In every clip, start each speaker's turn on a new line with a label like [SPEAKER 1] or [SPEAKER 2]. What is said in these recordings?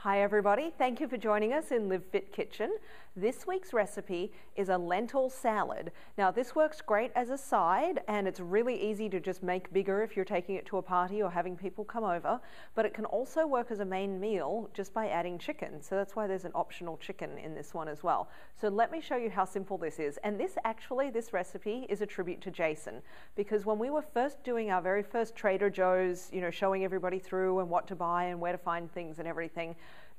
[SPEAKER 1] Hi everybody, thank you for joining us in LiveFit Kitchen. This week's recipe is a lentil salad. Now this works great as a side and it's really easy to just make bigger if you're taking it to a party or having people come over, but it can also work as a main meal just by adding chicken. So that's why there's an optional chicken in this one as well. So let me show you how simple this is. And this recipe is a tribute to Jason, because when we were first doing our very first Trader Joe's, showing everybody through and what to buy and where to find things and everything,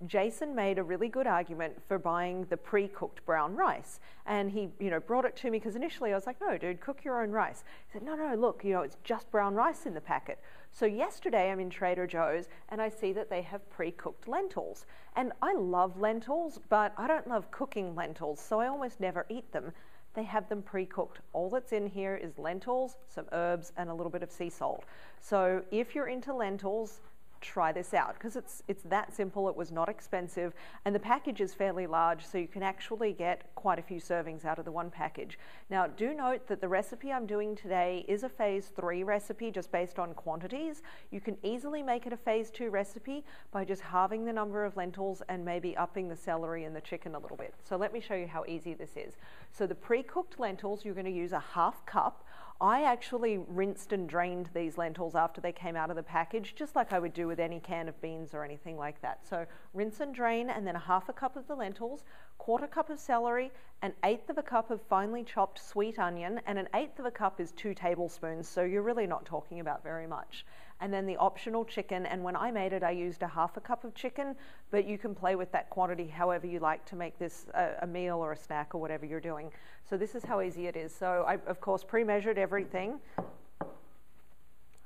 [SPEAKER 1] Jason made a really good argument for buying the pre-cooked brown rice. And he, brought it to me because initially I was like, no, dude, cook your own rice. He said, no, look, it's just brown rice in the packet. So yesterday I'm in Trader Joe's and I see that they have pre-cooked lentils. And I love lentils, but I don't love cooking lentils, so I almost never eat them. They have them pre-cooked. All that's in here is lentils, some herbs, and a little bit of sea salt. So if you're into lentils, try this out because it's that simple. It was not expensive and the package is fairly large, so you can actually get quite a few servings out of the one package. Now do note that the recipe I'm doing today is a phase 3 recipe just based on quantities. You can easily make it a phase 2 recipe by just halving the number of lentils and maybe upping the celery and the chicken a little bit. So let me show you how easy this is. So the pre-cooked lentils, you're going to use a half cup. I actually rinsed and drained these lentils after they came out of the package, just like I would do with any can of beans or anything like that. So rinse and drain, and then a half a cup of the lentils, quarter cup of celery, an eighth of a cup of finely chopped sweet onion, and an eighth of a cup is 2 tablespoons, so you're really not talking about very much. And then the optional chicken, and when I made it I used a half a cup of chicken, but you can play with that quantity however you like to make this a meal or a snack or whatever you're doing. So this is how easy it is. So I of course pre-measured everything.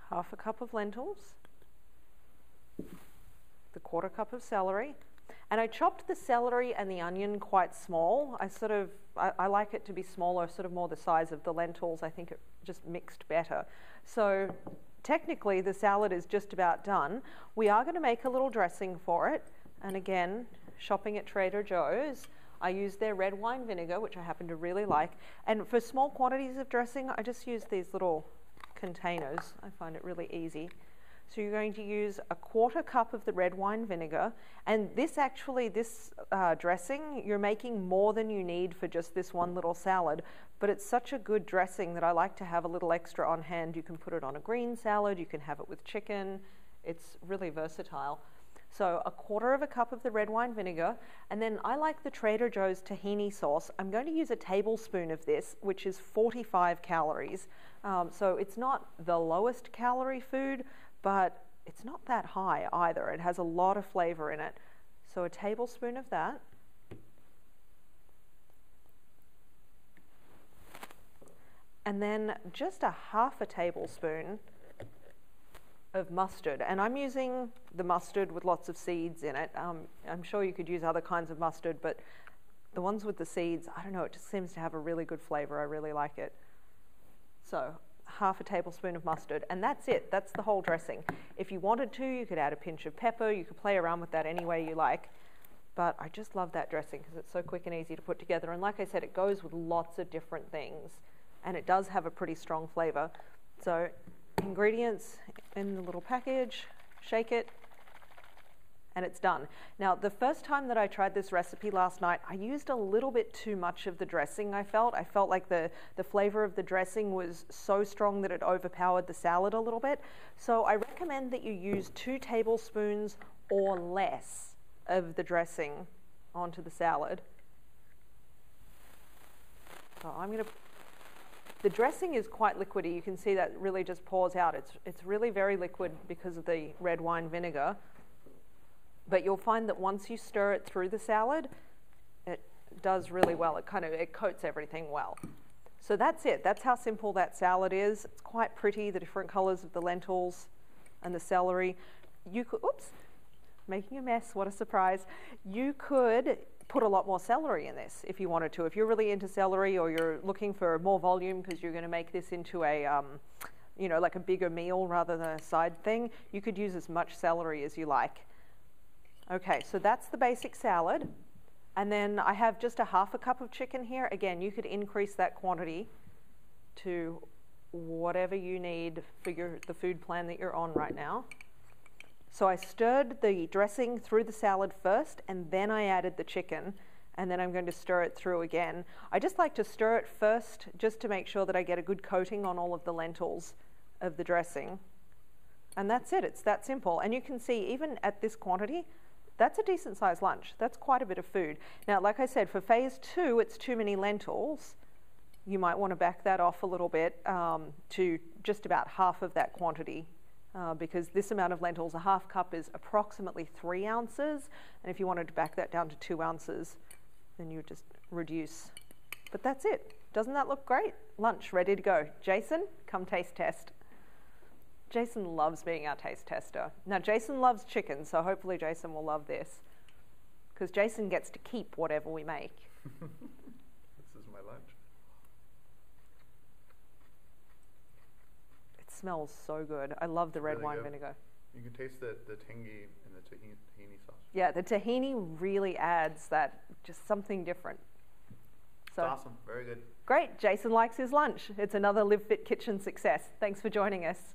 [SPEAKER 1] Half a cup of lentils, the quarter cup of celery, and I chopped the celery and the onion quite small. I like it to be smaller, sort of more the size of the lentils. I think it just mixed better. So technically the salad is just about done. We are going to make a little dressing for it, and again, shopping at Trader Joe's, I use their red wine vinegar, which I happen to really like, and for small quantities of dressing I just use these little containers. I find it really easy. So you're going to use a quarter cup of the red wine vinegar, and this dressing, you're making more than you need for just this one little salad, but it's such a good dressing that I like to have a little extra on hand. You can put it on a green salad, you can have it with chicken, it's really versatile. So a quarter of a cup of the red wine vinegar, and then I like the Trader Joe's tahini sauce. I'm going to use a tablespoon of this, which is 45 calories. So it's not the lowest calorie food, but it's not that high either. It has a lot of flavor in it. So a tablespoon of that. And then just a half a tablespoon of mustard. And I'm using the mustard with lots of seeds in it. I'm sure you could use other kinds of mustard, but the ones with the seeds, I don't know, it just seems to have a really good flavor. I really like it. So half a tablespoon of mustard, and that's it. That's the whole dressing. If you wanted to, you could add a pinch of pepper. You could play around with that any way you like, but I just love that dressing because it's so quick and easy to put together. And like I said, it goes with lots of different things, and it does have a pretty strong flavor. So ingredients in the little package, shake it, and it's done. Now, the first time that I tried this recipe last night, I used a little bit too much of the dressing. I felt like the flavor of the dressing was so strong that it overpowered the salad a little bit. So I recommend that you use 2 tablespoons or less of the dressing onto the salad. So the dressing is quite liquidy. You can see that really just pours out. It's really very liquid because of the red wine vinegar. But you'll find that once you stir it through the salad, it does really well. It coats everything well. So that's it. That's how simple that salad is. It's quite pretty, the different colors of the lentils and the celery. You could, oops, making a mess, what a surprise. You could put a lot more celery in this if you wanted to. If you're really into celery or you're looking for more volume because you're going to make this into a, like a bigger meal rather than a side thing, you could use as much celery as you like. Okay, so that's the basic salad. And then I have just a half a cup of chicken here. Again, you could increase that quantity to whatever you need for the food plan that you're on right now. So I stirred the dressing through the salad first, and then I added the chicken, and then I'm going to stir it through again. I just like to stir it first just to make sure that I get a good coating on all of the lentils of the dressing. And that's it, it's that simple. And you can see even at this quantity, that's a decent sized lunch. That's quite a bit of food. Now, like I said, for phase 2, it's too many lentils. You might want to back that off a little bit to just about half of that quantity because this amount of lentils, a half cup is approximately 3 ounces. And if you wanted to back that down to 2 ounces, then you would just reduce. But that's it. Doesn't that look great? Lunch ready to go. Jason, come taste test. Jason loves being our taste tester. Now, Jason loves chicken, so hopefully Jason will love this because Jason gets to keep whatever we make.
[SPEAKER 2] This is my lunch.
[SPEAKER 1] It smells so good. I love the red
[SPEAKER 2] Really
[SPEAKER 1] wine
[SPEAKER 2] good.
[SPEAKER 1] vinegar.
[SPEAKER 2] You can taste the tangy and the tahini sauce.
[SPEAKER 1] Yeah, the tahini really adds that, just something different. So,
[SPEAKER 2] It's awesome. Very good.
[SPEAKER 1] Great. Jason likes his lunch. It's another LiveFit Kitchen success. Thanks for joining us.